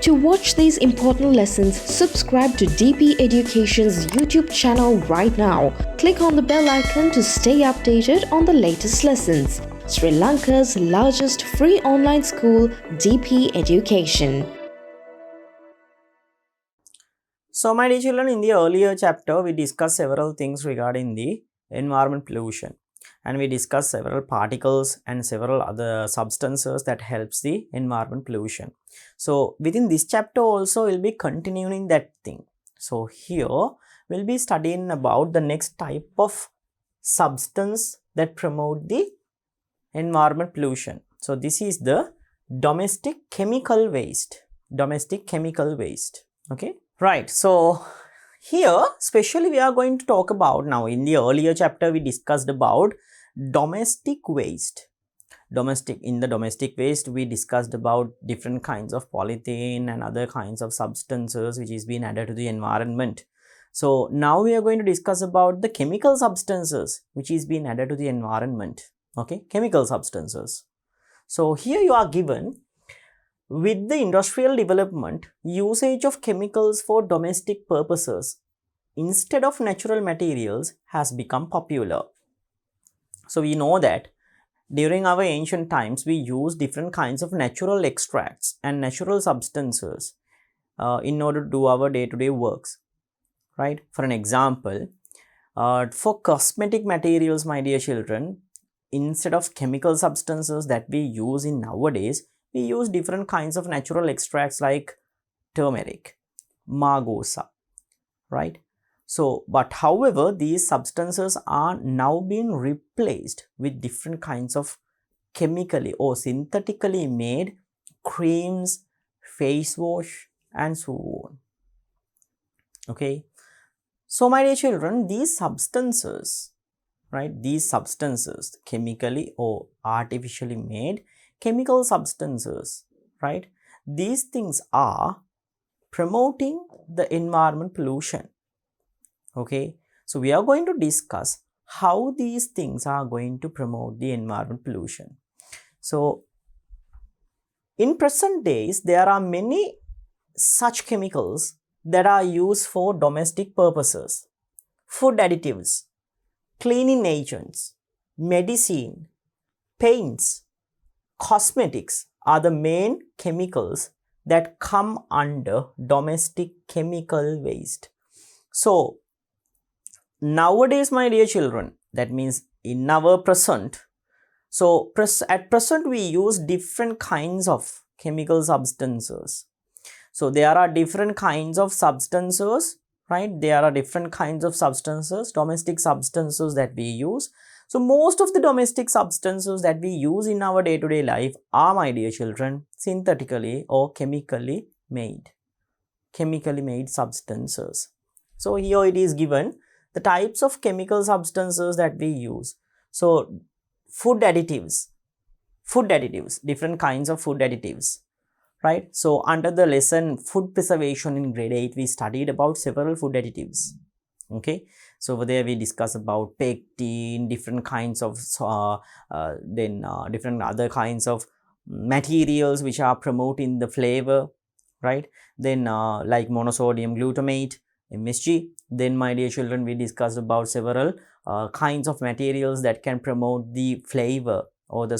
To watch these important lessons, subscribe to DP Education's YouTube channel right now. Click on the bell icon to stay updated on the latest lessons. Sri Lanka's largest free online school, DP Education. So my dear children, in the earlier chapter, we discussed several things regarding the environment pollution. And we discussed several particles and several other substances that helps the environment pollution. So within this chapter also, we'll be continuing that thing. So here, we'll be studying about the next type of substance that promote the environment pollution. So this is the domestic chemical waste. Domestic chemical waste. Okay. Right. So here, especially we are going to talk about now in the earlier chapter, we discussed about domestic waste. In the domestic waste, we discussed about different kinds of polythene and other kinds of substances which is being added to the environment. So now we are going to discuss about the chemical substances which is being added to the environment. Okay, chemical substances. So here you are given, with the industrial development, usage of chemicals for domestic purposes instead of natural materials has become popular. So we know that during our ancient times, we used different kinds of natural extracts and natural substances in order to do our day-to-day works, right? For an example, for cosmetic materials, my dear children, instead of chemical substances that we use in nowadays, we use different kinds of natural extracts like turmeric, margosa, right? So, but however, these substances are now being replaced with different kinds of chemically or synthetically made creams, face wash, and so on. Okay. So, my dear children, these substances, right? These substances, chemically or artificially made chemical substances, right? These things are promoting the environment pollution. Okay, so we are going to discuss how these things are going to promote the environment pollution. So in present days, there are many such chemicals that are used for domestic purposes. Food additives, cleaning agents, medicine, paints, cosmetics are the main chemicals that come under domestic chemical waste. So nowadays, my dear children, that means in our present, so at present we use different kinds of chemical substances. So there are different kinds of substances, right? There are different kinds of substances, domestic substances that we use. So most of the domestic substances that we use in our day-to-day life are, my dear children, synthetically or chemically made substances. So here it is given the types of chemical substances that we use. So food additives, different kinds of food additives, right? So under the lesson food preservation in grade 8, we studied about several food additives. Okay, so over there we discuss about pectin, different kinds of different other kinds of materials which are promoting the flavor, right? Then like monosodium glutamate, MSG. Then my dear children, we discussed about several kinds of materials that can promote the flavor or the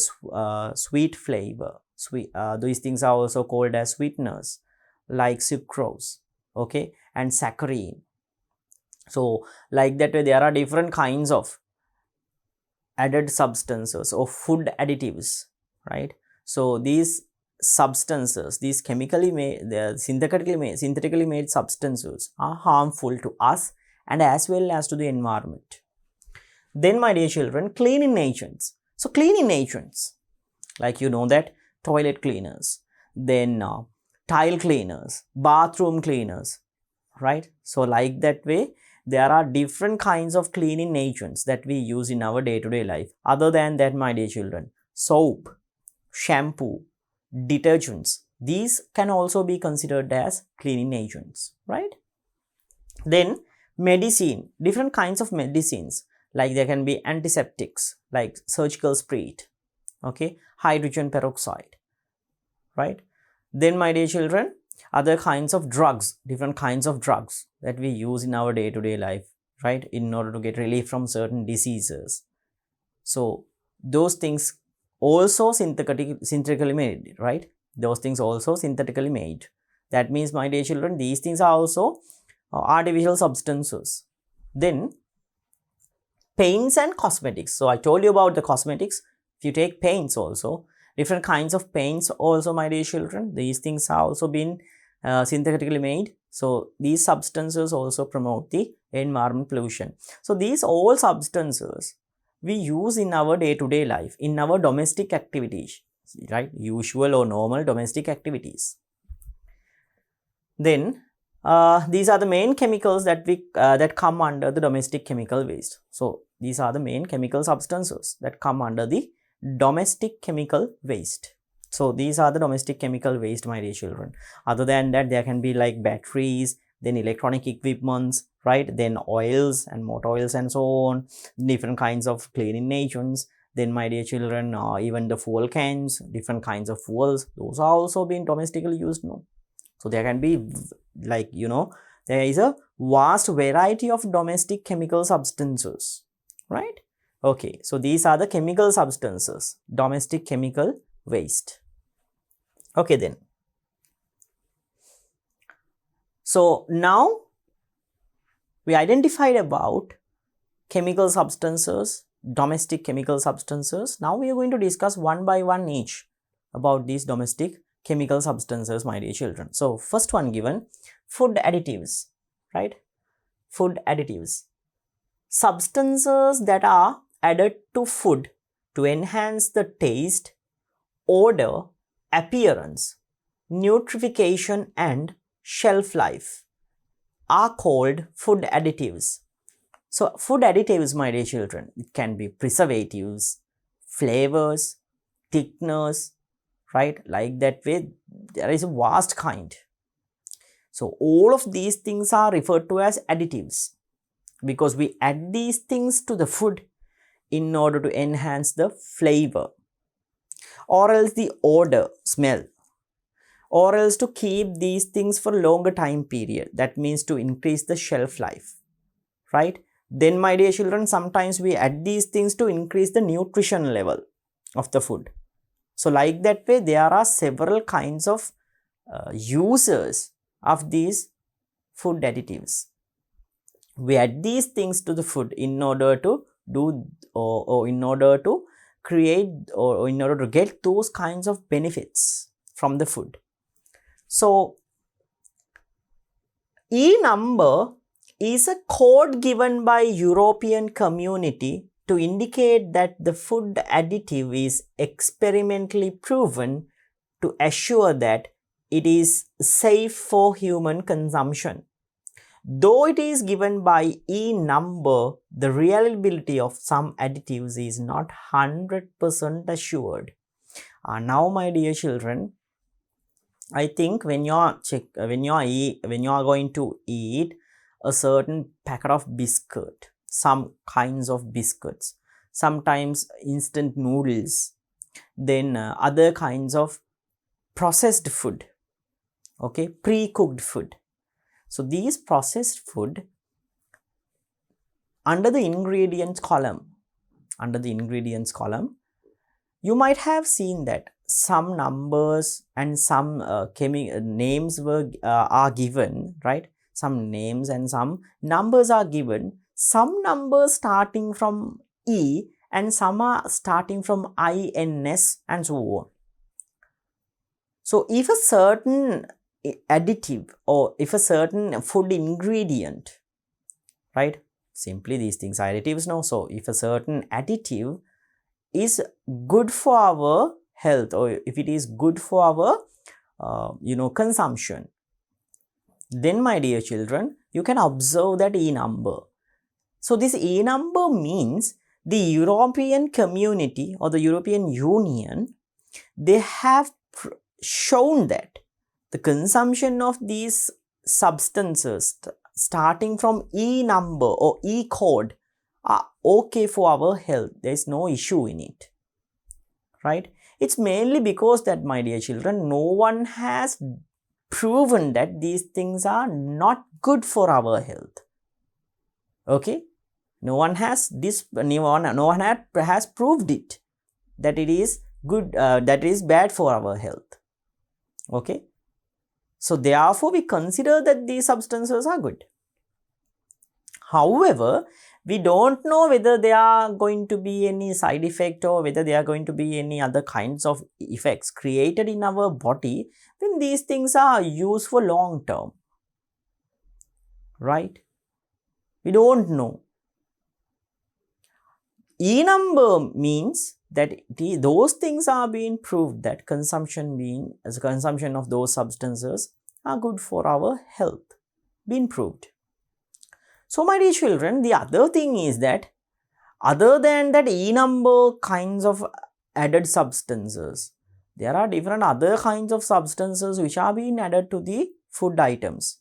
sweet flavor. These things are also called as sweeteners like sucrose, okay, and saccharin. So like that way, there are different kinds of added substances or food additives, right? So these substances, these chemically made, synthetically made substances are harmful to us and as well as to the environment. Then my dear children, cleaning agents. So cleaning agents, like you know that toilet cleaners, then tile cleaners, bathroom cleaners, right? So like that way, there are different kinds of cleaning agents that we use in our day-to-day life. Other than that, my dear children, soap, shampoo, detergents, these can also be considered as cleaning agents, right? Then medicine, different kinds of medicines, like there can be antiseptics like surgical spirit, okay, hydrogen peroxide, right? Then my dear children, other kinds of drugs, different kinds of drugs that we use in our day-to-day life, right, in order to get relief from certain diseases. So those things also synthetically made, right? Those things also synthetically made. That means, my dear children, these things are also artificial substances. Then paints and cosmetics. So I told you about the cosmetics. If you take paints also, different kinds of paints also, my dear children, these things are also been synthetically made. So these substances also promote the environment pollution. So these all substances we use in our day-to-day life, in our domestic activities, right? Usual or normal domestic activities. Then these are the main chemicals that that come under the domestic chemical waste. So these are the main chemical substances that come under the domestic chemical waste. So these are the domestic chemical waste, my dear children. Other than that, there can be like batteries, then electronic equipments, right? Then oils and motor oils and so on, different kinds of cleaning agents. Then, my dear children, even the fuel cans, different kinds of fuels, those are also being domestically used now. So there can be, like, there is a vast variety of domestic chemical substances, right? Okay, so these are the chemical substances, domestic chemical waste. Okay, then. So now we identified about chemical substances, domestic chemical substances. Now we are going to discuss one by one each about these domestic chemical substances, my dear children. So first one given, food additives, right? Food additives. Substances that are added to food to enhance the taste, odor, appearance, nutrification and shelf life are called food additives. So food additives, my dear children, it can be preservatives, flavors, thickeners, right? Like that way, there is a vast kind. So all of these things are referred to as additives because we add these things to the food in order to enhance the flavor, or else the odor, smell, or else to keep these things for longer time period. That means to increase the shelf life, right? Then, my dear children, sometimes we add these things to increase the nutrition level of the food. So like that way, there are several kinds of uses of these food additives. We add these things to the food in order to do or in order to create or in order to get those kinds of benefits from the food. So E number is a code given by European community to indicate that the food additive is experimentally proven to assure that it is safe for human consumption. Though it is given by E number, the reliability of some additives is not 100% assured. Now, my dear children, I think when you are going to eat a certain packet of biscuit, some kinds of biscuits, sometimes instant noodles, then other kinds of processed food, okay, pre-cooked food. So these processed food, under the ingredients column, you might have seen that some numbers and some names are given, right? Some names and some numbers are given. Some numbers starting from E and some are starting from INS and so on. So if a certain additive or if a certain food ingredient, right? Simply these things are additives now. So if a certain additive is good for our health, or if it is good for our consumption, then, my dear children, you can observe that E number. So this E number means the European community or the European Union, they have shown that the consumption of these substances starting from E number or E code are okay for our health. There is no issue in it, right? It's mainly because that, my dear children, no one has proven that these things are not good for our health. Okay, no one has proved it that it is good, that it is bad for our health. Okay, so therefore we consider that these substances are good. However, we don't know whether there are going to be any side effect or whether there are going to be any other kinds of effects created in our body when these things are used for long term, right? We don't know. E number means that those things are being proved that consumption of those substances are good for our health, been proved. So my dear children, the other thing is that other than that E number kinds of added substances, there are different other kinds of substances which are being added to the food items.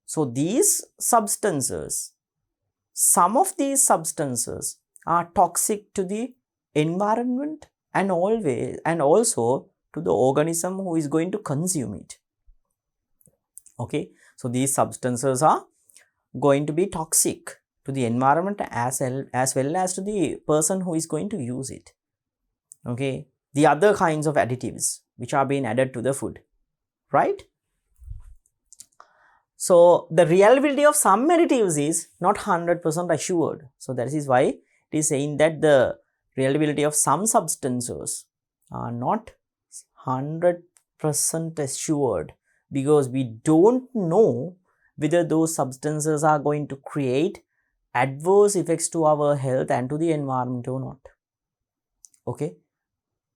So these substances, some of these substances are toxic to the environment and also to the organism who is going to consume it. Okay, so these substances are going to be toxic to the environment as well as to the person who is going to use it. Okay, the other kinds of additives which are being added to the food, right? So the reliability of some additives is not 100% assured. So that is why it is saying that the reliability of some substances are not 100% assured, because we don't know whether those substances are going to create adverse effects to our health and to the environment or not. Okay,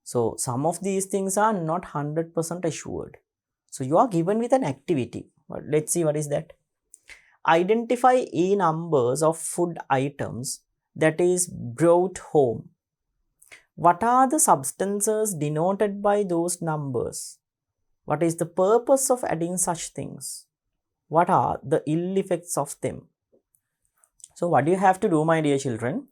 so some of these things are not 100% assured. So you are given with an activity. Let's see what is that. Identify E numbers of food items that is brought home. What are the substances denoted by those numbers? What is the purpose of adding such things? What are the ill effects of them? So what do you have to do, my dear children?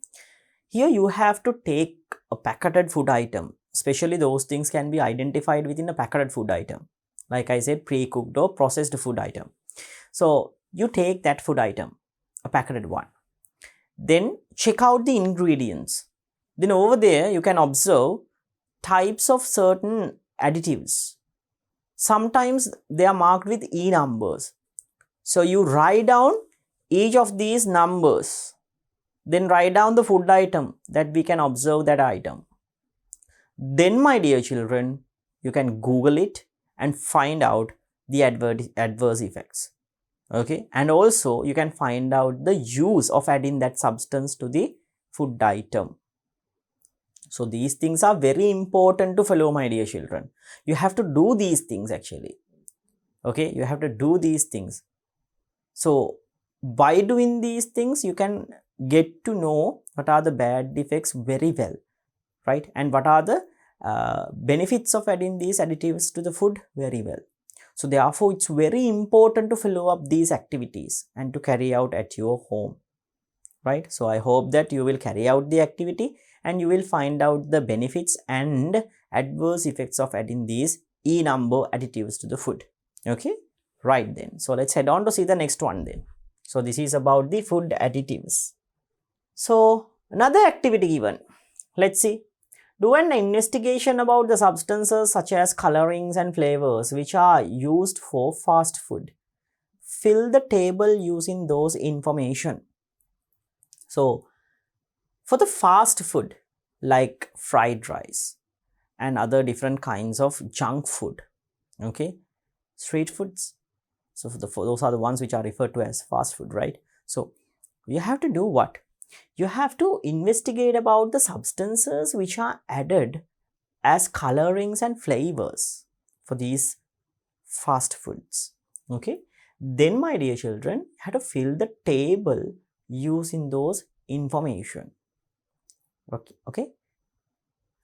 Here you have to take a packeted food item. Especially those things can be identified within a packeted food item. Like I said, pre-cooked or processed food item. So you take that food item, a packeted one. Then check out the ingredients. Then over there you can observe types of certain additives. Sometimes they are marked with E numbers. So you write down each of these numbers. Then write down the food item that we can observe that item. Then, my dear children, you can Google it and find out the adverse effects. Okay, and also you can find out the use of adding that substance to the food item. So these things are very important to follow, my dear children. You have to do these things actually. Okay, you have to do these things. So by doing these things, you can get to know what are the bad effects very well, right? And what are the benefits of adding these additives to the food very well. So therefore, it's very important to follow up these activities and to carry out at your home, right? So I hope that you will carry out the activity and you will find out the benefits and adverse effects of adding these E number additives to the food. Okay, right then. So let's head on to see the next one then. So this is about the food additives. So another activity given. Let's see. Do an investigation about the substances such as colorings and flavors which are used for fast food. Fill the table using those information. So for the fast food like fried rice and other different kinds of junk food, okay, street foods, so those are the ones which are referred to as fast food, right? So you have to do what? You have to investigate about the substances which are added as colorings and flavors for these fast foods. Okay, then my dear children, you have to fill the table using those information. Okay,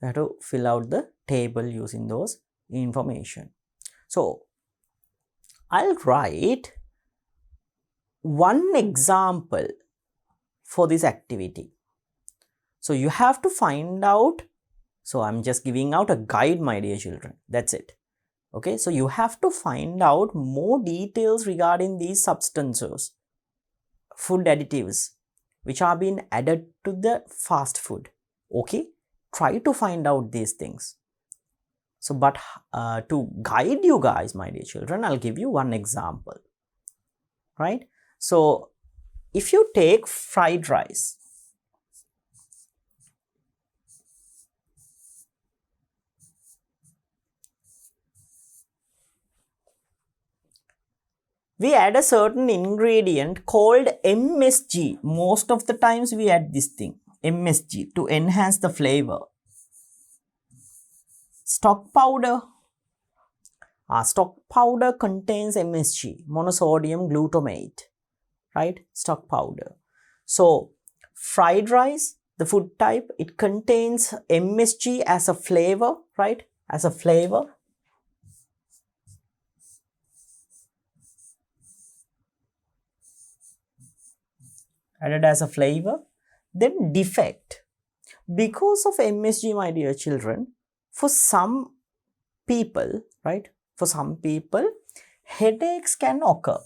you have to fill out the table using those information. So I'll write one example for this activity. So you have to find out. So I'm just giving out a guide, my dear children. That's it. Okay, so you have to find out more details regarding these substances, food additives, which are being added to the fast food. Okay, try to find out these things. So, but to guide you guys, my dear children, I'll give you one example, right? So, if you take fried rice, we add a certain ingredient called MSG. Most of the times we add this thing, MSG, to enhance the flavor. Stock powder. Stock powder contains MSG, monosodium glutamate, right? Stock powder. So, fried rice, the food type, it contains MSG as a flavor, right? As a flavor. Added as a flavor. Then defect. Because of MSG, my dear children, for some people, right? For some people, headaches can occur.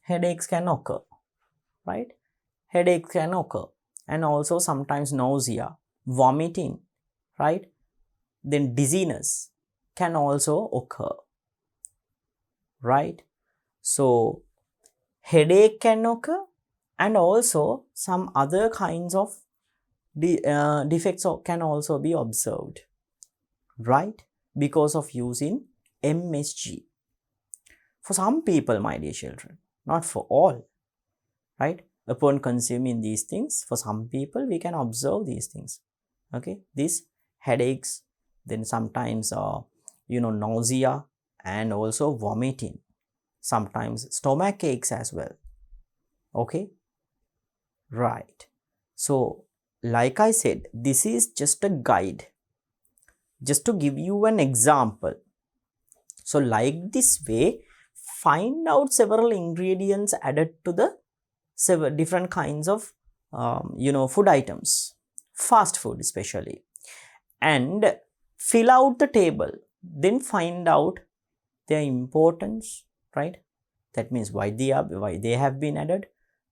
Headaches can occur, right? Headaches can occur, and also sometimes nausea, vomiting, right? Then dizziness can also occur, right? So, headache can occur, and also some other kinds of defects can also be observed, right? Because of using MSG. For some people, my dear children, not for all, right? Upon consuming these things, for some people, we can observe these things, okay? These headaches, then sometimes, nausea, and also vomiting, sometimes stomach aches as well, okay? Right. So, like I said, this is just a guide, just to give you an example. So, like this way, find out several ingredients added to the several different kinds of food items, fast food especially, and fill out the table. Then find out their importance, right? That means why they have been added,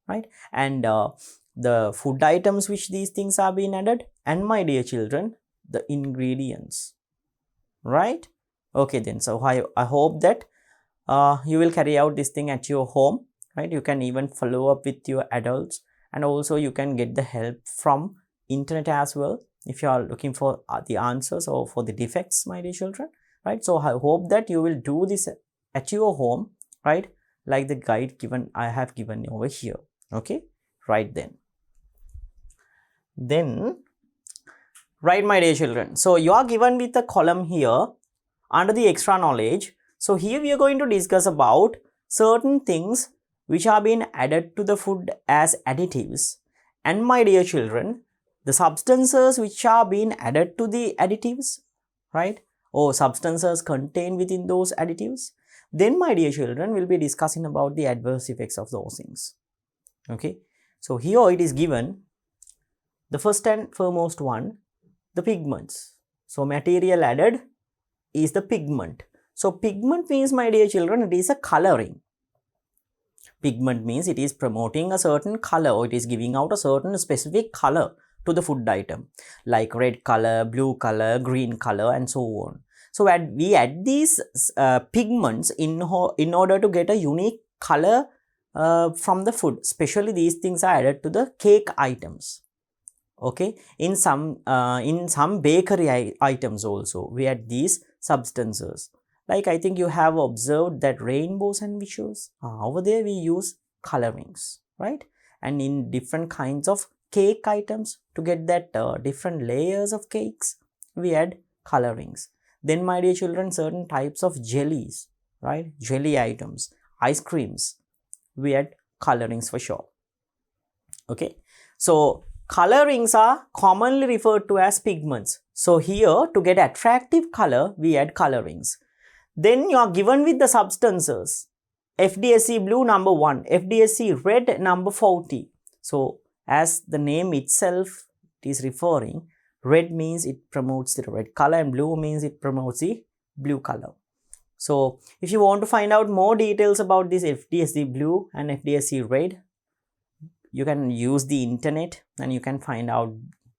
right? And the food items which these things are being added, and my dear children, the ingredients, right? Okay, then, so I hope that you will carry out this thing at your home, right? You can even follow up with your adults, and also you can get the help from internet as well if you are looking for the answers or for the defects, my dear children, right? So I hope that you will do this at your home, right? Like the guide I have given over here, okay? Right, then right, my dear children, so you are given with a column here under the extra knowledge. So here we are going to discuss about certain things which are being added to the food as additives, and my dear children, the substances which are being added to the additives, right? Or substances contained within those additives. Then, my dear children, we'll be discussing about the adverse effects of those things, okay? So here it is given, the first and foremost one, the pigments. So material added is the pigment. So pigment means, my dear children, it is a coloring. Pigment means it is promoting a certain color, or it is giving out a certain specific color to the food item, like red color, blue color, green color, and so on. So we add these pigments in order to get a unique color from the food. Especially these things are added to the cake items. Okay, in some bakery items also we add these substances. Like I think you have observed that rainbow sandwiches, over there we use colorings, right? And in different kinds of cake items, to get that different layers of cakes, we add colorings. Then, my dear children, certain types of jellies, right? Jelly items, ice creams, we add colorings for sure. Okay, so colorings are commonly referred to as pigments. So here, to get attractive color, we add colorings. Then you are given with the substances, FDSE blue number 1, FDSE red number 40. So as the name itself it is referring. Red means it promotes the red color and blue means it promotes the blue color. So if you want to find out more details about this FDSC blue and FDSC red, you can use the internet and you can find out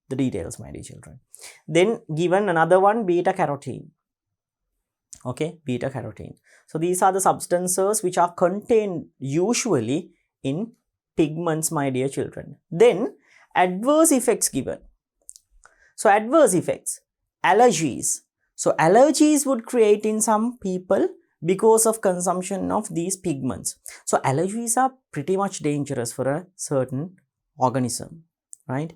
the details, my dear children. Then given another one, beta carotene. Okay, beta carotene. So these are the substances which are contained usually in pigments, my dear children. Then adverse effects given. So adverse effects, allergies. So allergies would create in some people because of consumption of these pigments. So allergies are pretty much dangerous for a certain organism, right?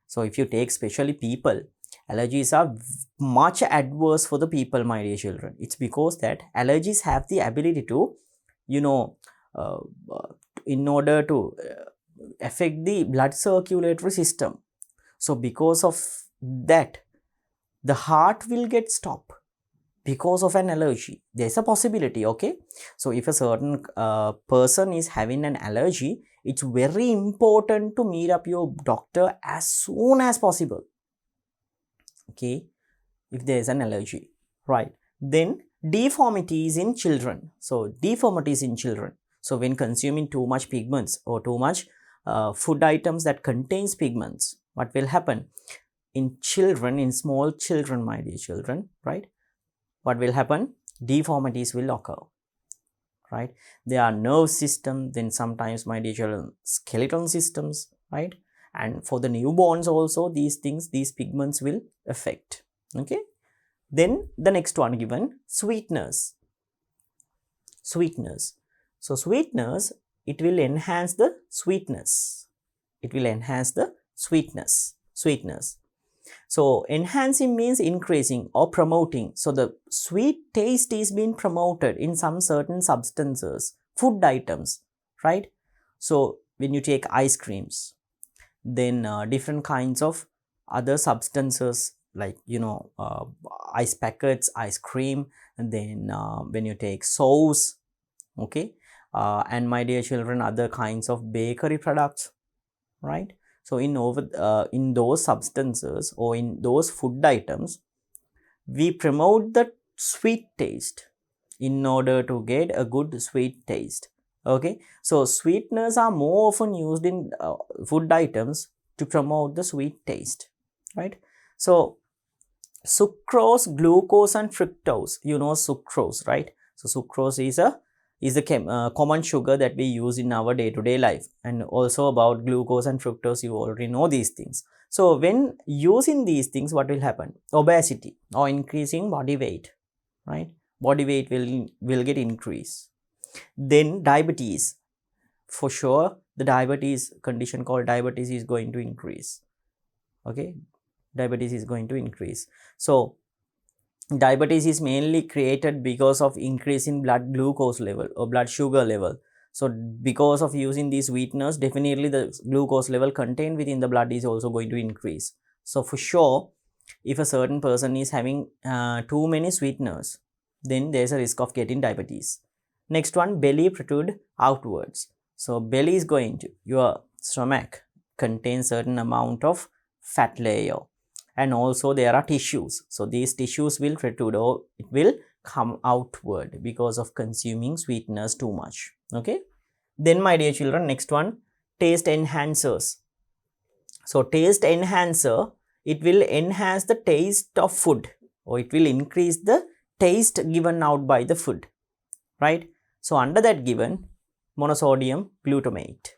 So if you take especially people, allergies are much adverse for the people, my dear children. It's because that allergies have the ability to, uh, in order to affect the blood circulatory system. So because of that, the heart will get stopped because of an allergy. There's a possibility, okay? So if a certain person is having an allergy, it's very important to meet up your doctor as soon as possible, okay, if there is an allergy, right? Then deformities in children. So deformities in children. So when consuming too much pigments or too much food items that contains pigments, what will happen? In children, in small children, my dear children, right? What will happen? Deformities will occur, right? There are nerve system, then sometimes, my dear children, skeletal systems, right? And for the newborns also, these things, these pigments will affect, okay? Then the next one given, sweeteners. Sweeteners. So sweeteners, it will enhance the sweetness. It will enhance the sweetness. Sweetness. So enhancing means increasing or promoting. So the sweet taste is being promoted in some certain substances, food items, right? So when you take ice creams, then different kinds of other substances like ice packets, ice cream, and then when you take sauce, okay, and my dear children, other kinds of bakery products, right? So in those substances or in those food items, we promote the sweet taste in order to get a good sweet taste, okay? So sweeteners are more often used in food items to promote the sweet taste, right? So sucrose, glucose and fructose, sucrose, right? So sucrose is a common sugar that we use in our day-to-day life. And also about glucose and fructose, you already know these things. So when using these things, what will happen? Obesity or increasing body weight, right? Body weight will get increased. Then diabetes, for sure, the diabetes condition called diabetes is going to increase, okay? Diabetes is going to increase. So diabetes is mainly created because of increase in blood glucose level or blood sugar level. So because of using these sweeteners, definitely the glucose level contained within the blood is also going to increase. So for sure, if a certain person is having too many sweeteners, then there's a risk of getting diabetes. Next one, belly protrude outwards. So belly is going to, your stomach contains certain amount of fat layer, and also there are tissues. So these tissues will protrude or it will come outward because of consuming sweeteners too much, okay? Then my dear children, next one, taste enhancers. So taste enhancer, it will enhance the taste of food or it will increase the taste given out by the food, right? So under that given, monosodium glutamate,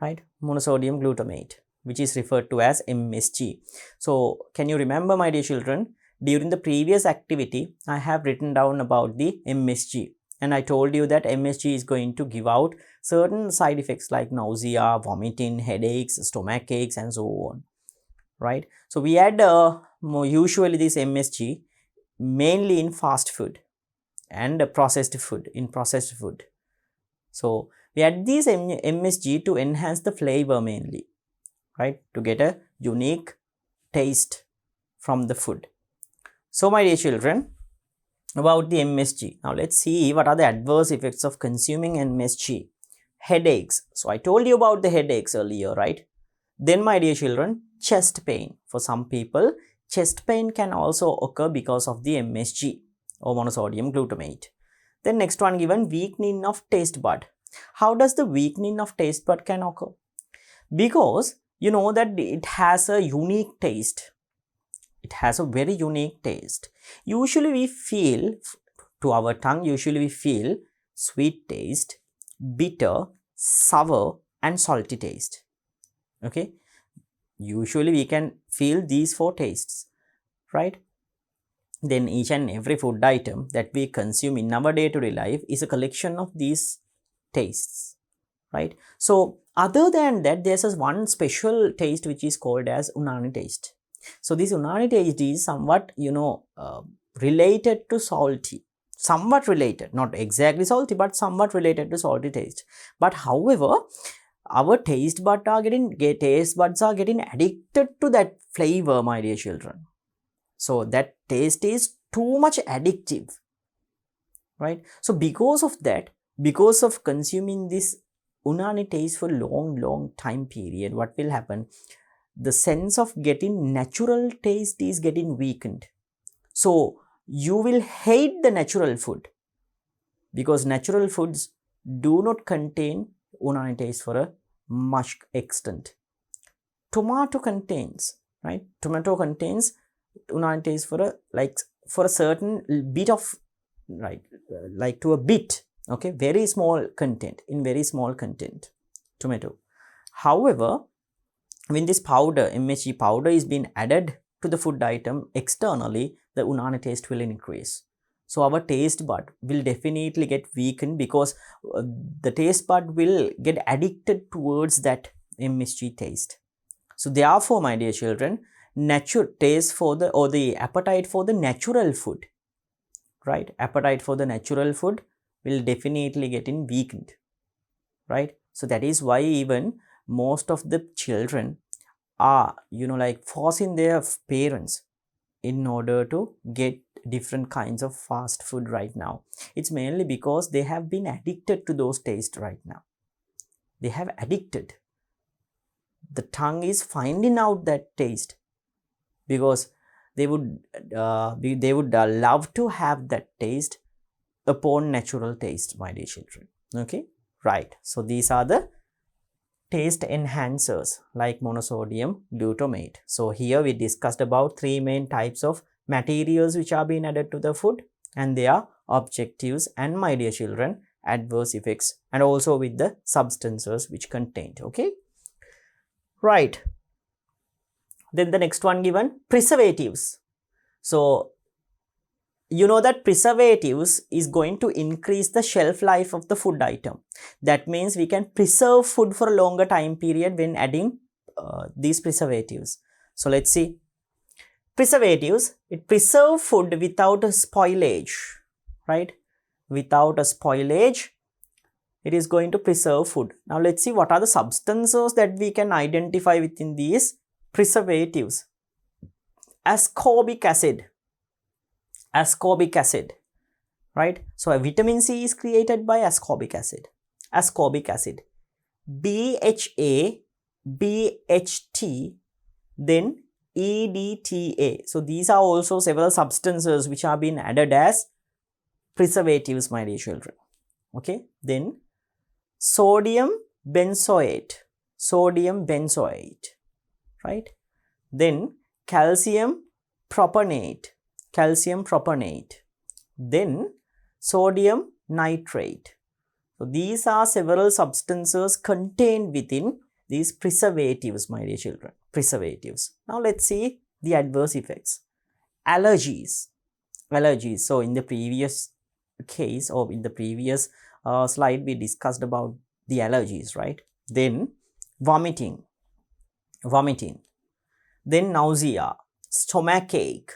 right? Monosodium glutamate, which is referred to as MSG. So can you remember, my dear children, during the previous activity, I have written down about the MSG and I told you that MSG is going to give out certain side effects like nausea, vomiting, headaches, stomach aches and so on, right? So we add usually this MSG mainly in fast food and processed food, So we add this MSG to enhance the flavor mainly, right? To get a unique taste from the food. So my dear children, about the MSG. Now let's see what are the adverse effects of consuming MSG. Headaches. So I told you about the headaches earlier, right? Then my dear children, chest pain. For some people, chest pain can also occur because of the MSG or monosodium glutamate. Then next one given, weakening of taste bud. How does the weakening of taste bud can occur? Because you know that it has a unique taste. It has a very unique taste. Usually we feel, to our tongue, usually we feel sweet taste, bitter, sour and salty taste. Okay, usually we can feel these four tastes, right? Then each and every food item that we consume in our day-to-day life is a collection of these tastes, right? So other than that, there's one special taste which is called as unani taste. So this unani taste is somewhat, related to salty, somewhat related, not exactly salty, but somewhat related to salty taste. But however, our taste buds are getting addicted to that flavor, my dear children. So that taste is too much addictive, right? So because of that, because of consuming this unani taste for long time period, what will happen? The sense of getting natural taste is getting weakened. So you will hate the natural food because natural foods do not contain unani taste for a much extent. Tomato contains, right? Tomato contains unani taste for a certain bit of, right, like to a bit, okay, very small content, in very small content, tomato. However, when this powder, MSG powder, is being added to the food item externally, the unani taste will increase. So our taste bud will definitely get weakened because the taste bud will get addicted towards that MSG taste. So therefore, my dear children, natural taste for the appetite for the natural food, right? Appetite for the natural food will definitely get weakened, right? So that is why even most of the children are, forcing their parents in order to get different kinds of fast food right now. It's mainly because they have been addicted to those tastes right now. They have addicted. The tongue is finding out that taste because they would love to have that taste upon natural taste, my dear children. Okay, right. So these are the taste enhancers like monosodium glutamate. So here we discussed about three main types of materials which are being added to the food and their objectives and, my dear children, adverse effects, and also with the substances which contained. Okay, right. Then the next one given, preservatives. So you know that preservatives is going to increase the shelf life of the food item. That means we can preserve food for a longer time period when adding these preservatives. So let's see. Preservatives, it preserve food without a spoilage, right? Without a spoilage, it is going to preserve food. Now let's see what are the substances that we can identify within these preservatives. Ascorbic acid, right? So a vitamin C is created by ascorbic acid. BHA, BHT, then EDTA. So these are also several substances which are being added as preservatives, my dear children. Okay, then sodium benzoate, right? Then calcium propionate, then sodium nitrate. So these are several substances contained within these preservatives, my dear children. Preservatives. Now let's see the adverse effects. Allergies. So in the previous case, or in the previous slide, we discussed about the allergies, right? Then vomiting, then nausea, stomachache,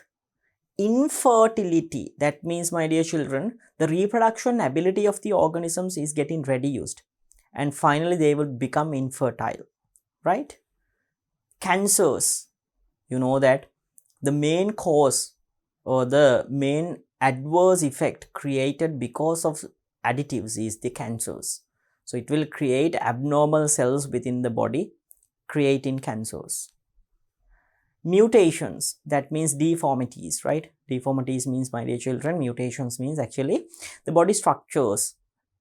infertility. That means, my dear children, the reproduction ability of the organisms is getting reduced, and finally they will become infertile, right? Cancers. You know that the main cause or the main adverse effect created because of additives is the cancers. So it will create abnormal cells within the body, creating cancers. mutations, that means deformities, right? Deformities means, my dear children, mutations means actually the body structures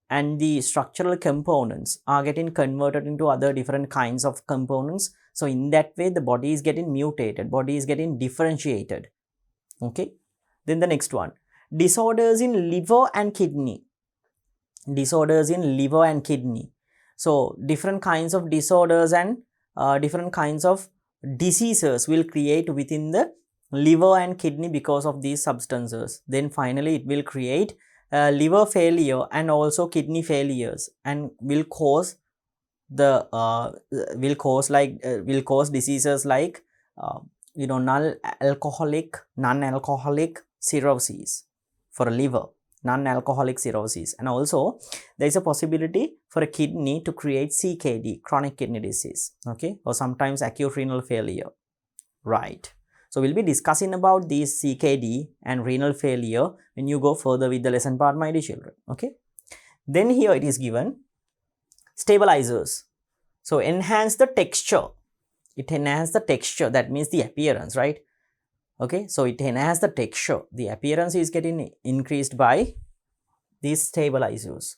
and the structural components are getting converted into other different kinds of components. So in that way the body is getting mutated, body is getting differentiated. Okay, then the next one, disorders in liver and kidney. Disorders in liver and kidney. So different kinds of disorders and different kinds of diseases will create within the liver and kidney because of these substances. Then finally it will create liver failure and also kidney failures, and will cause the will cause diseases like non-alcoholic cirrhosis for a liver, non-alcoholic cirrhosis, and also there is a possibility for a kidney to create CKD, chronic kidney disease, okay, or sometimes acute renal failure, right? So we'll be discussing about these CKD and renal failure when you go further with the lesson part, my dear children, okay. Then here it is given stabilizers. So enhance the texture, it enhances the texture, that means the appearance, right? Okay, so it enhances the texture, the appearance is getting increased by these stabilizers.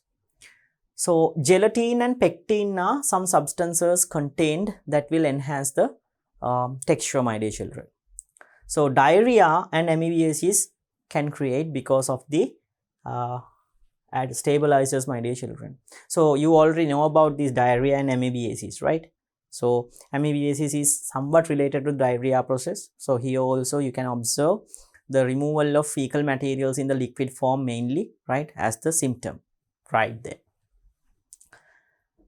So gelatin and pectin are some substances contained that will enhance the texture, my dear children. So diarrhea and amoebiasis can create because of the add stabilizers, my dear children. So you already know about this diarrhea and amoebiasis, right? So amoebiasis is somewhat related to diarrhea process. So here also you can observe the removal of fecal materials in the liquid form mainly, right, as the symptom right there.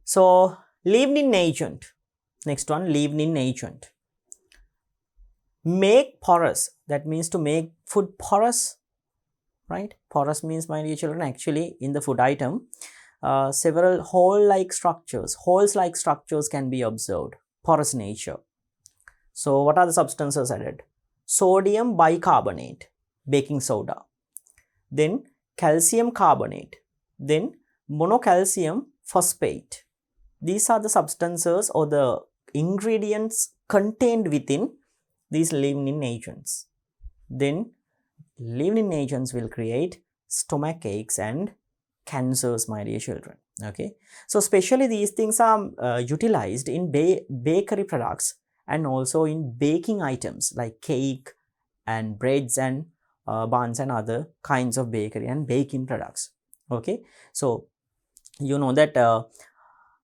So leavening agent, next one, leavening agent. Make porous, that means to make food porous, right? Porous means, my dear children, actually in the food item several holes-like structures can be observed, porous nature. So what are the substances added? Sodium bicarbonate, baking soda, then calcium carbonate, then monocalcium phosphate. These are the substances or the ingredients contained within these leavening agents. Then leavening agents will create stomach aches and cancers, my dear children, okay. So especially these things are utilized in bakery products and also in baking items like cake and breads and buns and other kinds of bakery and baking products, okay. So you know that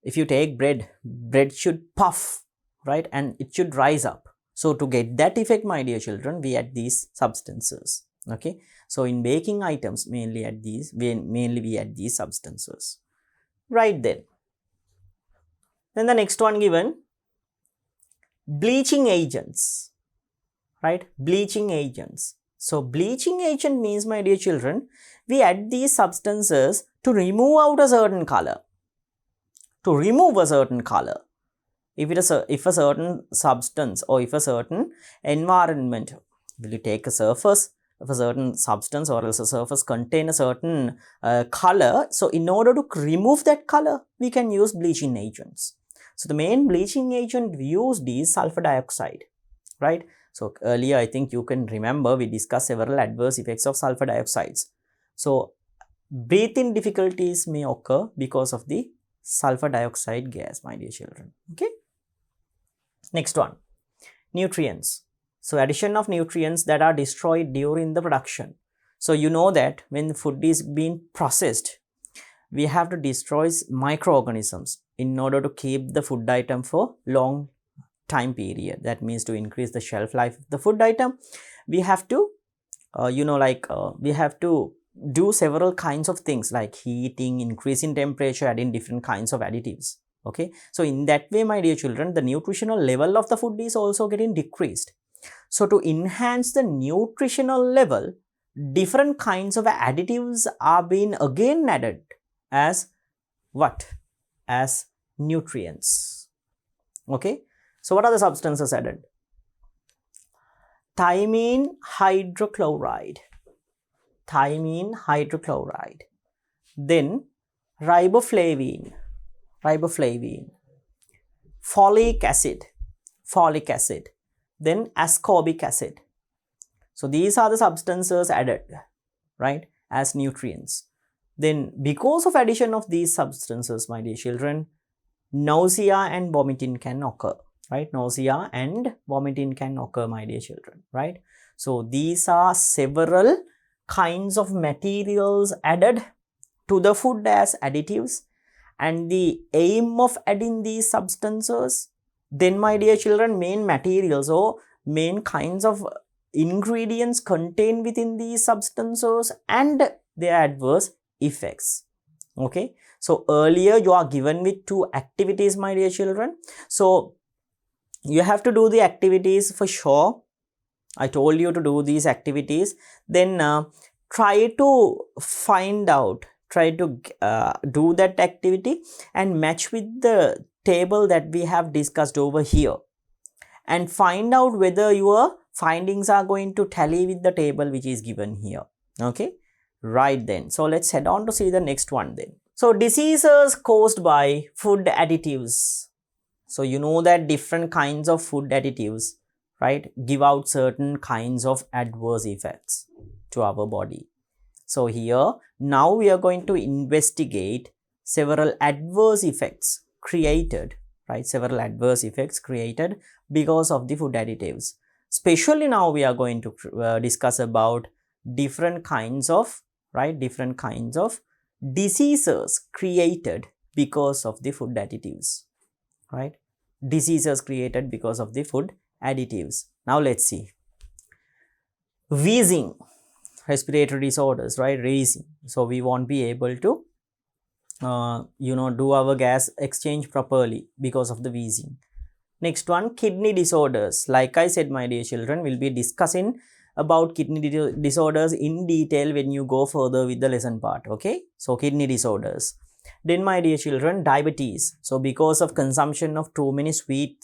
if you take bread should puff, right, and it should rise up. So to get that effect, my dear children, we add these substances, okay. So in baking items mainly we add these substances, right? Then the next one given, bleaching agents, right? Bleaching agents. So bleaching agent means, my dear children, we add these substances to remove out a certain color, to remove a certain color. If a certain substance or if a certain environment, will you take a surface of a certain substance or else a surface contain a certain color, so in order to remove that color we can use bleaching agents. So the main bleaching agent we used is sulfur dioxide, right? So earlier I think you can remember we discussed several adverse effects of sulfur dioxides. So breathing difficulties may occur because of the sulfur dioxide gas, my dear children, okay. Next one, nutrients. So addition of nutrients that are destroyed during the production. So you know that when food is being processed, we have to destroy microorganisms in order to keep the food item for long time period. That means to increase the shelf life of the food item, we have to we have to do several kinds of things like heating, increasing temperature, adding different kinds of additives, okay. So in that way, my dear children, the nutritional level of the food is also getting decreased. So to enhance the nutritional level, different kinds of additives are being again added as what? As nutrients, okay. So what are the substances added? Thymine hydrochloride, then riboflavin, folic acid, then ascorbic acid. So these are the substances added, right, as nutrients. Then because of addition of these substances, my dear children, nausea and vomiting can occur, right? Nausea and vomiting can occur, my dear children, right? So these are several kinds of materials added to the food as additives, and the aim of adding these substances, then my dear children, main materials or main kinds of ingredients contained within these substances and their adverse effects. Okay, so earlier you are given with 2 activities, my dear children. So you have to do the activities for sure. I told you to do these activities. Then try to find out, try to do that activity and match with the table that we have discussed over here, and find out whether your findings are going to tally with the table which is given here. Okay, right then. So let's head on to see the next one then. So diseases caused by food additives. So you know that different kinds of food additives, right, give out certain kinds of adverse effects to our body. So here now we are going to investigate several adverse effects created, right, several adverse effects created because of the food additives. Especially now we are going to discuss about different kinds of, right, different kinds of diseases created because of the food additives, right, diseases created because of the food additives. Now let's see. Wheezing, respiratory disorders, right, wheezing. So we won't be able to do our gas exchange properly because of the wheezing. Next one, kidney disorders. Like I said, my dear children, we'll be discussing about kidney disorders in detail when you go further with the lesson part. Okay, so kidney disorders. Then my dear children, diabetes. So because of consumption of too many sweet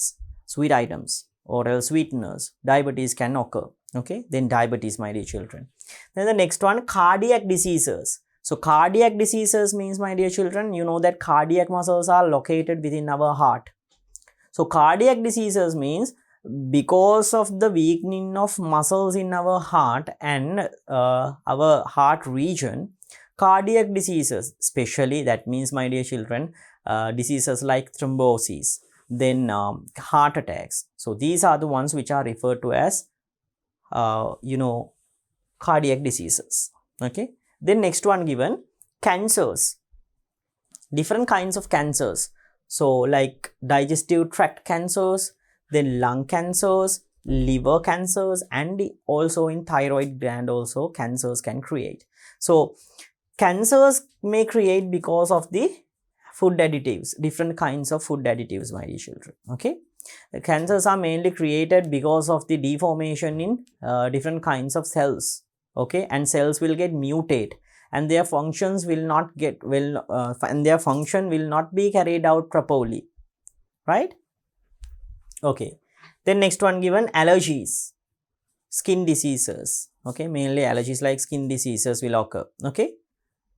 items or else sweeteners, diabetes can occur. Okay, then diabetes, my dear children. Then the next one, cardiac diseases. So cardiac diseases means, my dear children, you know that cardiac muscles are located within our heart. So cardiac diseases means because of the weakening of muscles in our heart and our heart region, cardiac diseases, especially, that means, my dear children, diseases like thrombosis, then heart attacks. So these are the ones which are referred to as cardiac diseases. Okay, then next one given, cancers, different kinds of cancers. So like digestive tract cancers, then lung cancers, liver cancers, and also in thyroid gland also cancers can create. So cancers may create because of the food additives, different kinds of food additives, my dear children. Okay, the cancers are mainly created because of the deformation in different kinds of cells. Okay, and cells will get mutate and their functions will not be carried out properly, right? Okay, then next one given, allergies, skin diseases. Okay, mainly allergies like skin diseases will occur. Okay,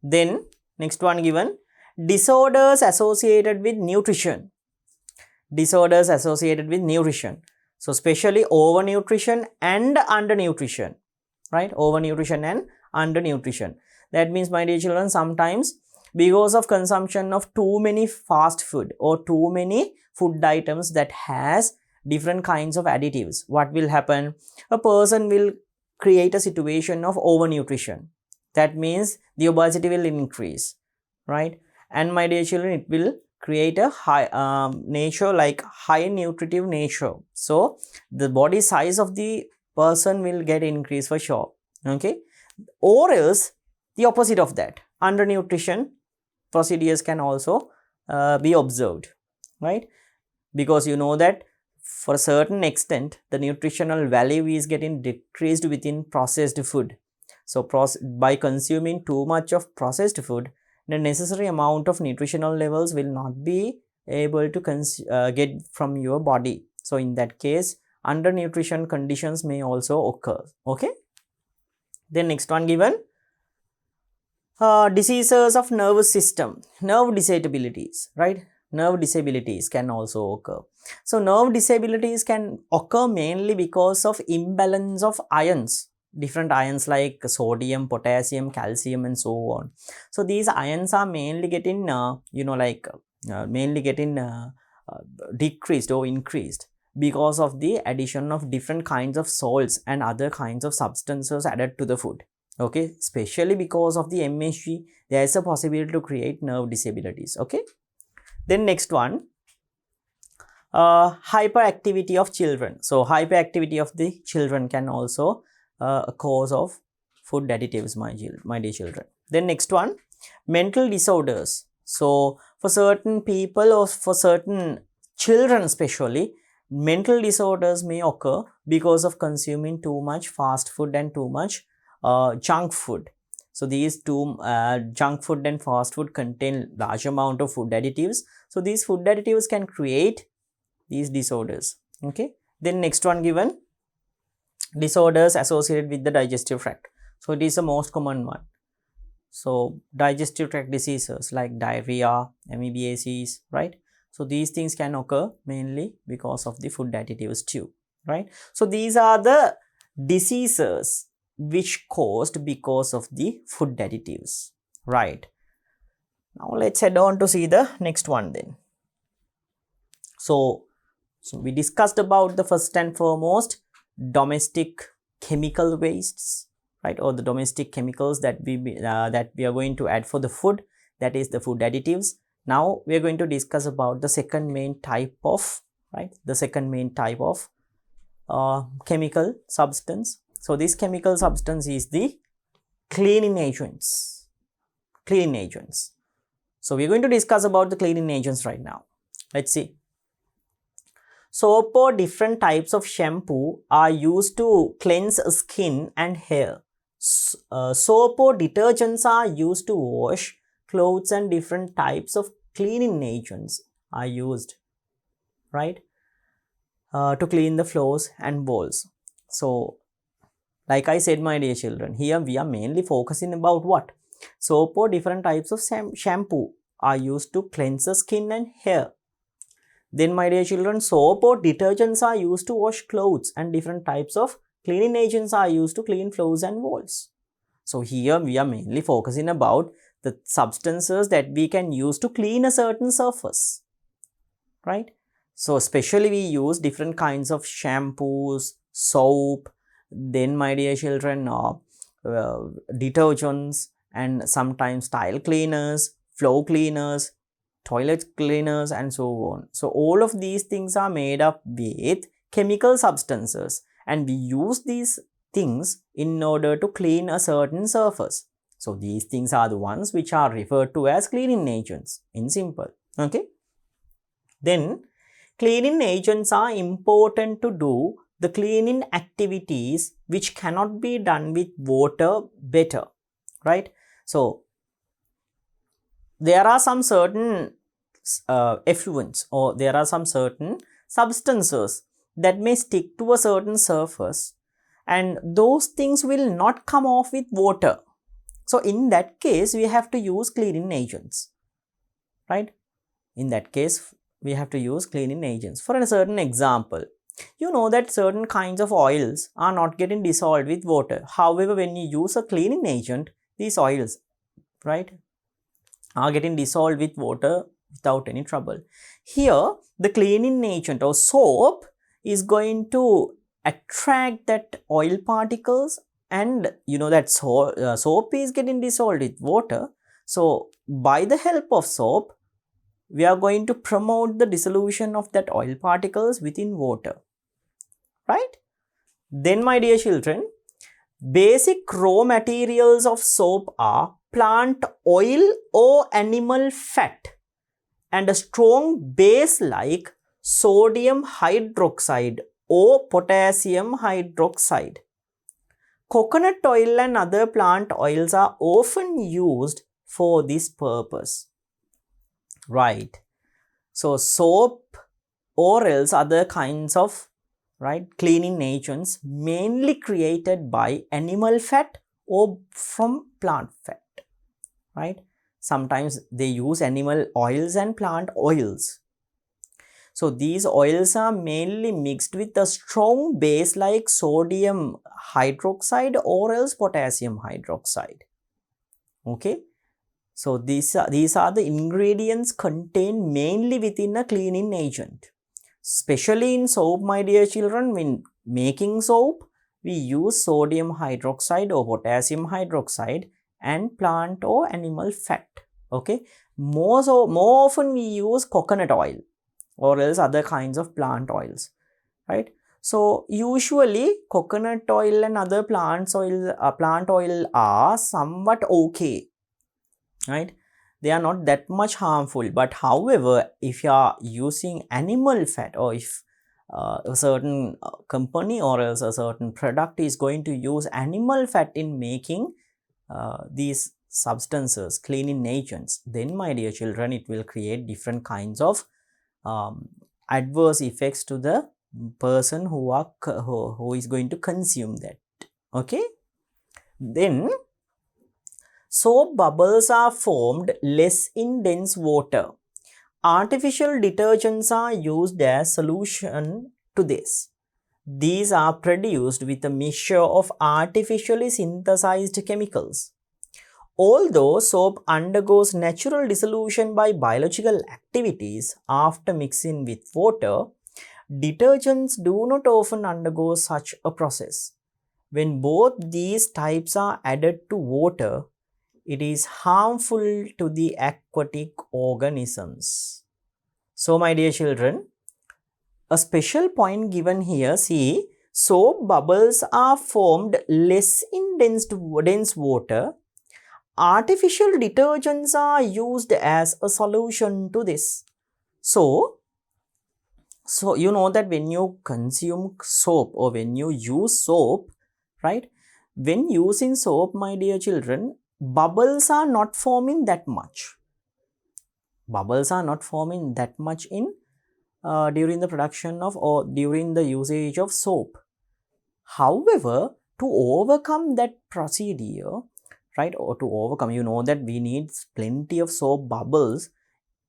then next one given, disorders associated with nutrition. Disorders associated with nutrition. So especially overnutrition and undernutrition, right? Overnutrition and undernutrition. That means, my dear children, sometimes because of consumption of too many fast food or too many food items that has different kinds of additives, what will happen? A person will create a situation of overnutrition. That means the obesity will increase, right? And my dear children, it will create a high nature, like high nutritive nature. So the body size of the person will get increased for sure. Okay, or else the opposite of that, undernutrition procedures can also be observed, right? Because you know that for a certain extent the nutritional value is getting decreased within processed food. So by consuming too much of processed food, the necessary amount of nutritional levels will not be able to get from your body. So in that case, undernutrition conditions may also occur. Okay, then next one given, diseases of nervous system, nerve disabilities, right? nerve disabilities can also occur. So nerve disabilities can occur mainly because of imbalance of ions, different ions like sodium, potassium, calcium and so on. So these ions are mainly getting decreased or increased because of the addition of different kinds of salts and other kinds of substances added to the food. Okay, especially because of the MHG, there is a possibility to create nerve disabilities. Okay, then next one, hyperactivity of children. So hyperactivity of the children can also a cause of food additives, my dear children. Then next one, mental disorders. So for certain people or for certain children especially, mental disorders may occur because of consuming too much fast food and too much junk food. So these two junk food and fast food contain large amount of food additives. So these food additives can create these disorders. Okay, then next one given, disorders associated with the digestive tract. So it is the most common one. So digestive tract diseases like diarrhea, amoebiasis, right? So these things can occur mainly because of the food additives too, right? So these are the diseases which caused because of the food additives, right? Now let's head on to see the next one then. So we discussed about the first and foremost domestic chemical wastes, right, or the domestic chemicals that we are going to add for the food, that is the food additives. Now we are going to discuss about the second main type of, right, the second main type of chemical substance. So this chemical substance is the cleaning agents. Cleaning agents. So we are going to discuss about the cleaning agents right now. Let's see. Soap or different types of shampoo are used to cleanse skin and hair. Soap or detergents are used to wash clothes, and different types of cleaning agents are used, right, to clean the floors and walls. So like I said, my dear children, here we are mainly focusing about what? Soap or different types of shampoo are used to cleanse the skin and hair. Then my dear children, soap or detergents are used to wash clothes, and different types of cleaning agents are used to clean floors and walls. So here we are mainly focusing about the substances that we can use to clean a certain surface, right? So especially we use different kinds of shampoos, soap, then my dear children, detergents, and sometimes tile cleaners, floor cleaners, toilet cleaners and so on. So all of these things are made up with chemical substances, and we use these things in order to clean a certain surface. So these things are the ones which are referred to as cleaning agents in simple. Okay. Then cleaning agents are important to do the cleaning activities which cannot be done with water better, right? So there are some certain effluents, or there are some certain substances that may stick to a certain surface, and those things will not come off with water. So in that case we have to use cleaning agents, right? In that case we have to use cleaning agents. For a certain example, you know that certain kinds of oils are not getting dissolved with water. However, when you use a cleaning agent, these oils, right, are getting dissolved with water without any trouble. Here the cleaning agent or soap is going to attract that oil particles, and you know that soap is getting dissolved with water. So by the help of soap we are going to promote the dissolution of that oil particles within water, right? Then my dear children, basic raw materials of soap are plant oil or animal fat, and a strong base like sodium hydroxide or potassium hydroxide. Coconut oil and other plant oils are often used for this purpose, right? So soap or else other kinds of, right, cleaning agents mainly created by animal fat or from plant fat, right? Sometimes they use animal oils and plant oils. So these oils are mainly mixed with a strong base like sodium hydroxide or else potassium hydroxide. Okay. So these are the ingredients contained mainly within a cleaning agent. Especially in soap, my dear children, when making soap, we use sodium hydroxide or potassium hydroxide and plant or animal fat. Okay. More often we use coconut oil or else other kinds of plant oils, right? So usually coconut oil and other plant oil are somewhat okay, right? They are not that much harmful. But however, if you are using animal fat, or if a certain company or else a certain product is going to use animal fat in making these substances, cleaning agents, then my dear children, it will create different kinds of adverse effects to the person who is going to consume that. Okay. Then soap bubbles are formed less in dense water. Artificial detergents are used as solution to this. These are produced with a mixture of artificially synthesized chemicals. Although soap undergoes natural dissolution by biological activities after mixing with water, detergents do not often undergo such a process. When both these types are added to water, it is harmful to the aquatic organisms. So, my dear children, a special point given here, see, soap bubbles are formed less in dense water. Artificial detergents are used as a solution to this. So you know that when you consume soap or when you use soap, right? When using soap, my dear children, bubbles are not forming that much. Bubbles are not forming that much in during the production of or during the usage of soap. However, to overcome that procedure, right, or to overcome, you know that we need plenty of soap bubbles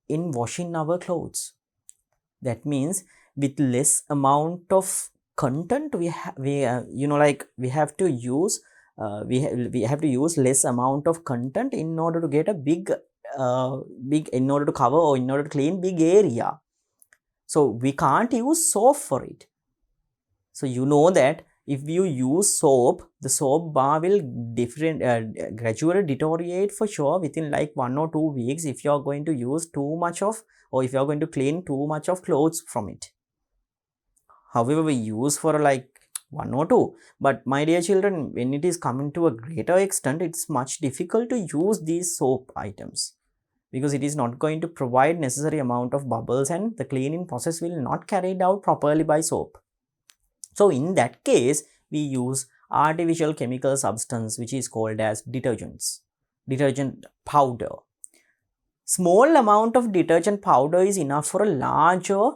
in washing our clothes. That means with less amount of content, we have to use we have to use less amount of content in order to get a big in order to cover or in order to clean big area. So we can't use soap for it. So you know that if you use soap, the soap bar will gradually deteriorate for sure within like 1 or 2 weeks if you are going to use too much of, or if you are going to clean too much of clothes from it. However, we use for like 1 or 2, but my dear children, when it is coming to a greater extent, it's much difficult to use these soap items because it is not going to provide necessary amount of bubbles and the cleaning process will not carried out properly by soap. So in that case, we use artificial chemical substance which is called as detergents, detergent powder. Small amount of detergent powder is enough for a larger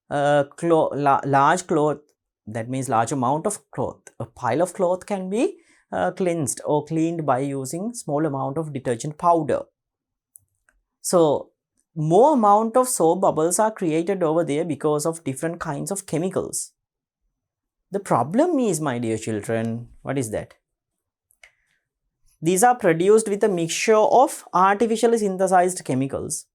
large cloth. That means large amount of cloth. A pile of cloth can be cleansed or cleaned by using small amount of detergent powder. So more amount of soap bubbles are created over there because of different kinds of chemicals. The problem is, my dear children, what is that? These are produced with a mixture of artificially synthesized chemicals.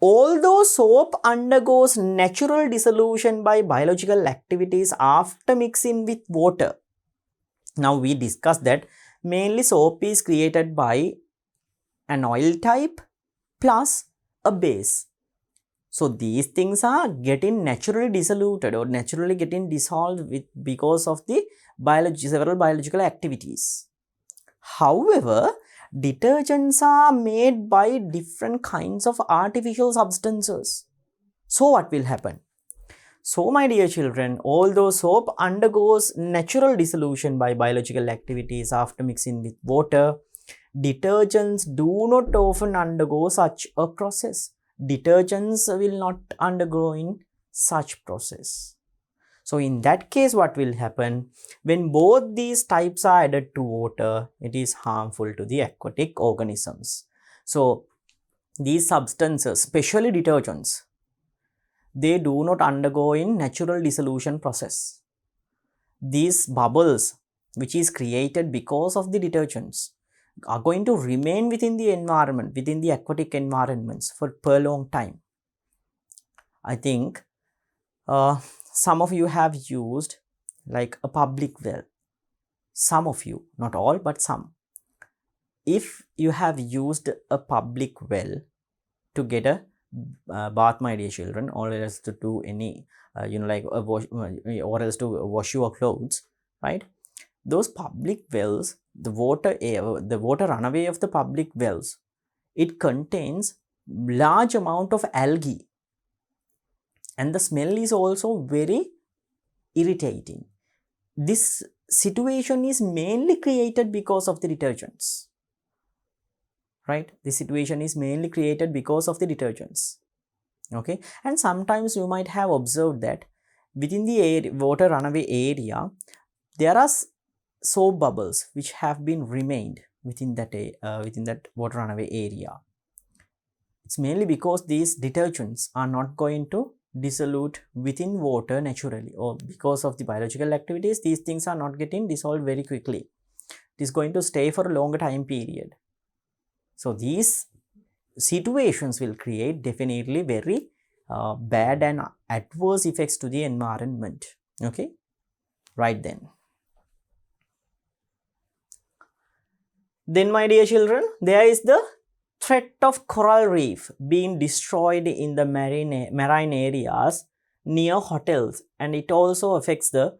Although soap undergoes natural dissolution by biological activities after mixing with water. Now we discussed that mainly soap is created by an oil type plus a base. So these things are getting naturally dissoluted or naturally getting dissolved because of the several biological activities. However, detergents are made by different kinds of artificial substances. So what will happen? So my dear children, although soap undergoes natural dissolution by biological activities after mixing with water, detergents do not often undergo such a process. Detergents will not undergo in such process. So in that case, what will happen? When both these types are added to water, it is harmful to the aquatic organisms. So these substances, especially detergents, they do not undergo in natural dissolution process. These bubbles which is created because of the detergents are going to remain within the environment, within the aquatic environments for per long time. I think some of you have used like a public well. Some of you, not all, but some. If you have used a public well to get a bath, my dear children, or else to do any, like a wash, or else to wash your clothes, right? Those public wells, the water runaway of the public wells, it contains large amount of algae, and the smell is also very irritating. This situation is mainly created because of the detergents, right? This situation is mainly created because of the detergents. Okay, and sometimes you might have observed that within the water runaway area, there are soap bubbles which have been remained within that water runaway area. It's mainly because these detergents are not going to dissolute within water naturally, or because of the biological activities, these things are not getting dissolved very quickly. It is going to stay for a longer time period. So these situations will create definitely very bad and adverse effects to the environment. Okay, right then. Then, my dear children, there is the threat of coral reef being destroyed in the marine areas near hotels, and it also affects the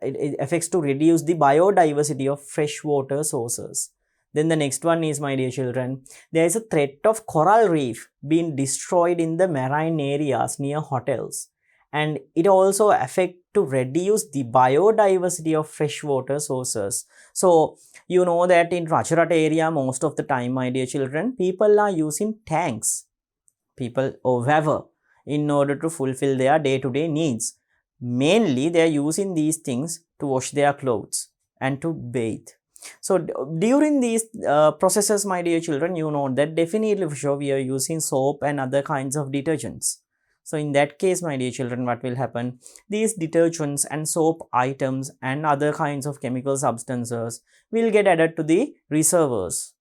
it affects to reduce the biodiversity of freshwater sources. Then the next one is, my dear children, there is a threat of coral reef being destroyed in the marine areas near hotels, and it also affect to reduce the biodiversity of freshwater sources. So you know that in Racharat area, most of the time, my dear children, people are using tanks, people or whoever, in order to fulfill their day-to-day needs. Mainly, they are using these things to wash their clothes and to bathe. So during these processes, my dear children, you know that definitely for sure we are using soap and other kinds of detergents. So in that case, my dear children, what will happen? These detergents and soap items and other kinds of chemical substances will get added to the reservoirs.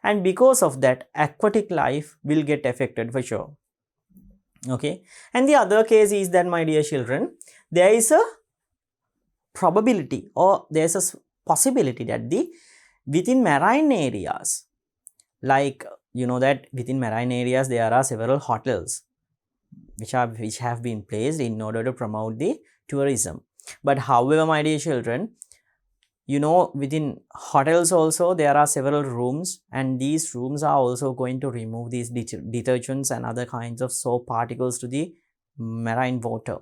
And because of that, aquatic life will get affected for sure. Okay. And the other case is that, my dear children, there is a probability, or there's a possibility that within marine areas, like you know that within marine areas there are several hotels which have been placed in order to promote the tourism. But however, my dear children, you know, within hotels also there are several rooms, and these rooms are also going to remove these detergents and other kinds of soap particles to the marine water,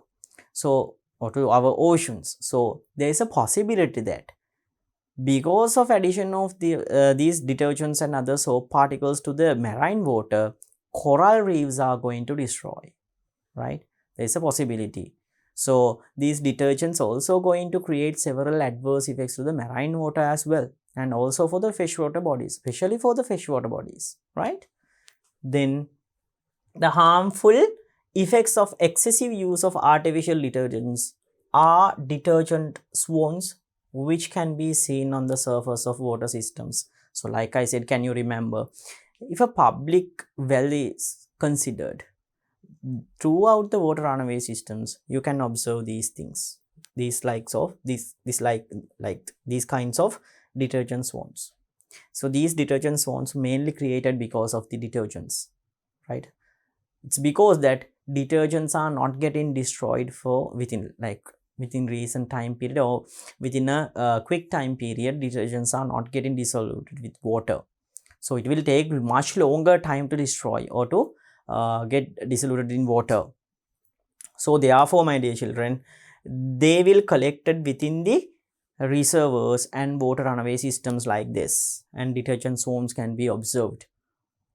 so, or to our oceans. So there is a possibility that because of addition of these detergents and other soap particles to the marine water, coral reefs are going to destroy, right? There is a possibility. So these detergents also going to create several adverse effects to the marine water as well, and also for the freshwater bodies, especially for the freshwater bodies, right? Then the harmful effects of excessive use of artificial detergents are detergent swarms, which can be seen on the surface of water systems. So like I said, can you remember, if a public well is considered, throughout the water runaway systems you can observe these things, these likes of these these kinds of detergent swarms. So these detergent swarms mainly created because of the detergents, right? It's because that detergents are not getting destroyed for within recent time period, or within a quick time period, detergents are not getting dissolved with water. So it will take much longer time to destroy or to get diluted in water. So therefore, my dear children, they will collected within the reservoirs and water runaway systems like this, and detergent swarms can be observed.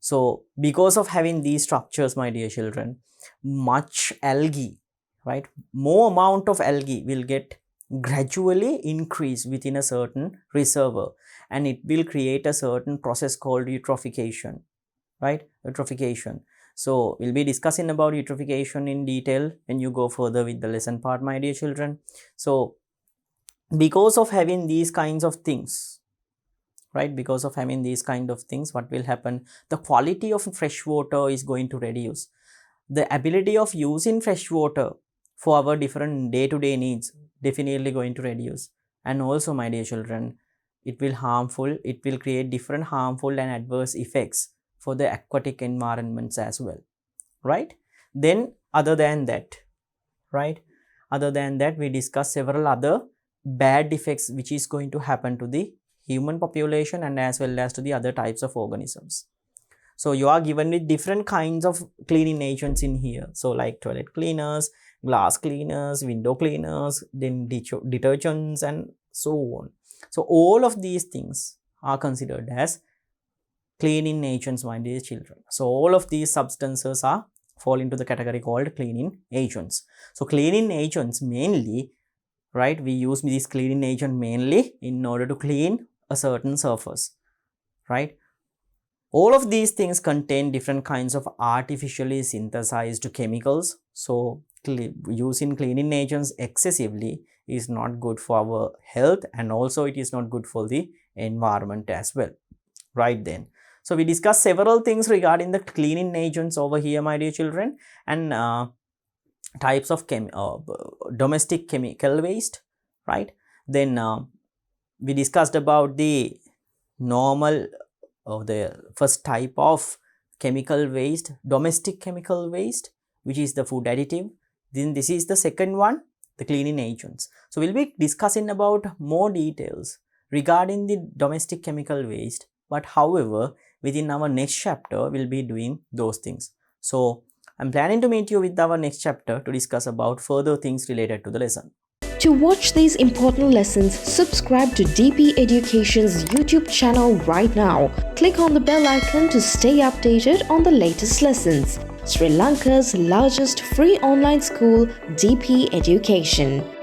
So because of having these structures, my dear children, much algae, right, more amount of algae will get gradually increase within a certain reservoir, and it will create a certain process called eutrophication, right? Eutrophication. So we'll be discussing about eutrophication in detail when you go further with the lesson part, my dear children. So because of having these kinds of things, right, because of having these kind of things, what will happen? The quality of fresh water is going to reduce. The ability of using fresh water for our different day-to-day needs definitely going to reduce. And also, my dear children, it will create different harmful and adverse effects for the aquatic environments as well, right? Then other than that, right, other than that, we discuss several other bad effects which is going to happen to the human population and as well as to the other types of organisms. So you are given with different kinds of cleaning agents in here. So like toilet cleaners, glass cleaners, window cleaners, then detergents and so on. So all of these things are considered as cleaning agents, my dear children. So all of these substances are fall into the category called cleaning agents. So cleaning agents mainly, right, we use this cleaning agent mainly in order to clean a certain surface, right? All of these things contain different kinds of artificially synthesized chemicals. So using cleaning agents excessively is not good for our health, and also it is not good for the environment as well, right? Then so we discussed several things regarding the cleaning agents over here, my dear children, and types of domestic chemical waste, right? Then we discussed about the normal the first type of chemical waste, domestic chemical waste, which is the food additive. Then this is the second one, the cleaning agents. So we'll be discussing about more details regarding the domestic chemical waste, but however within our next chapter we'll be doing those things. So I'm planning to meet you with our next chapter to discuss about further things related to the lesson. To watch these important lessons, subscribe to DP Education's YouTube channel right now. Click on the bell icon to stay updated on the latest lessons. Sri Lanka's largest free online school, DP Education.